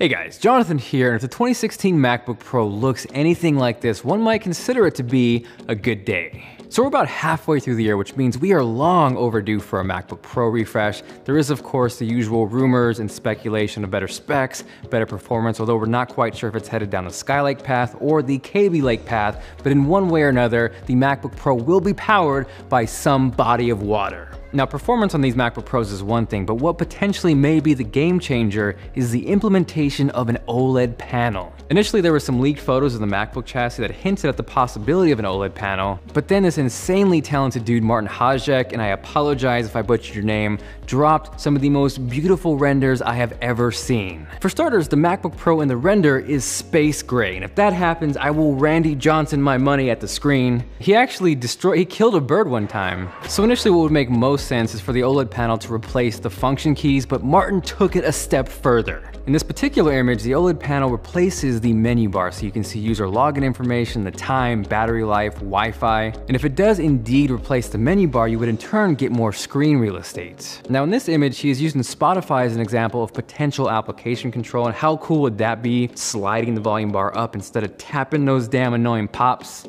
Hey guys, Jonathan here, and if the 2016 MacBook Pro looks anything like this, one might consider it to be a good day. So we're about halfway through the year, which means we are long overdue for a MacBook Pro refresh. There is of course the usual rumors and speculation of better specs, better performance, although we're not quite sure if it's headed down the Skylake path or the Kaby Lake path, but in one way or another, the MacBook Pro will be powered by some body of water. Now, performance on these MacBook Pros is one thing, but what potentially may be the game changer is the implementation of an OLED panel. Initially, there were some leaked photos of the MacBook chassis that hinted at the possibility of an OLED panel, but then this insanely talented dude, Martin Hajek, and I apologize if I butchered your name, dropped some of the most beautiful renders I have ever seen. For starters, the MacBook Pro in the render is space gray, and if that happens, I will Randy Johnson my money at the screen. He actually killed a bird one time. So initially what would make most sense is for the OLED panel to replace the function keys, but Martin took it a step further. In this particular image, the OLED panel replaces the menu bar so you can see user login information, the time, battery life, Wi-Fi. And if it does indeed replace the menu bar, you would in turn get more screen real estate. Now in this image, he is using Spotify as an example of potential application control, and how cool would that be, sliding the volume bar up instead of tapping those damn annoying pops.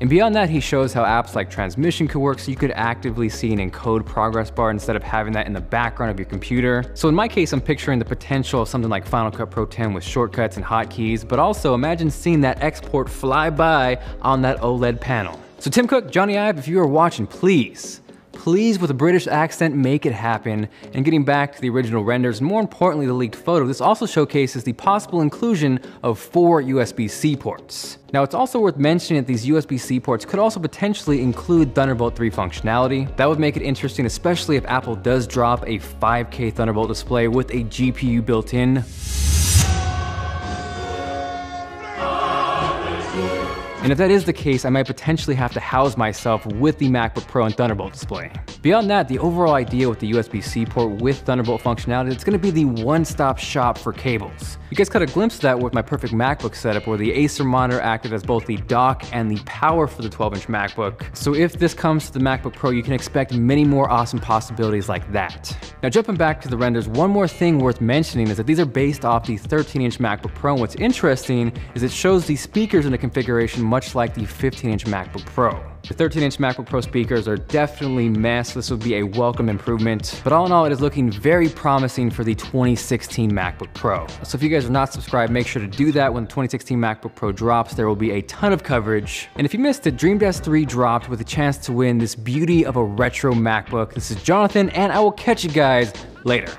And beyond that, he shows how apps like Transmission could work so you could actively see an encode progress bar instead of having that in the background of your computer. So in my case, I'm picturing the potential of something like Final Cut Pro 10 with shortcuts and hotkeys, but also imagine seeing that export fly by on that OLED panel. So Tim Cook, Johnny Ive, if you are watching, please with a British accent, make it happen. And getting back to the original renders, and more importantly the leaked photo, this also showcases the possible inclusion of 4 USB-C ports. Now it's also worth mentioning that these USB-C ports could also potentially include Thunderbolt 3 functionality. That would make it interesting, especially if Apple does drop a 5K Thunderbolt display with a GPU built in. And if that is the case, I might potentially have to house myself with the MacBook Pro and Thunderbolt display. Beyond that, the overall idea with the USB-C port with Thunderbolt functionality, it's gonna be the one-stop shop for cables. You guys caught a glimpse of that with my perfect MacBook setup, where the Acer monitor acted as both the dock and the power for the 12-inch MacBook. So if this comes to the MacBook Pro, you can expect many more awesome possibilities like that. Now jumping back to the renders, one more thing worth mentioning is that these are based off the 13-inch MacBook Pro, and what's interesting is it shows the speakers in a configuration much like the 15-inch MacBook Pro. The 13-inch MacBook Pro speakers are definitely messed. This would be a welcome improvement, but all in all, it is looking very promising for the 2016 MacBook Pro. So if you guys are not subscribed, make sure to do that. When the 2016 MacBook Pro drops, there will be a ton of coverage. And if you missed it, Dreamcast 3 dropped with a chance to win this beauty of a retro MacBook. This is Jonathan, and I will catch you guys later.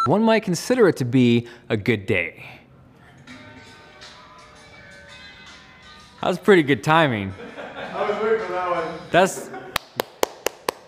One might consider it to be a good day. That was pretty good timing. I was waiting for that one. That's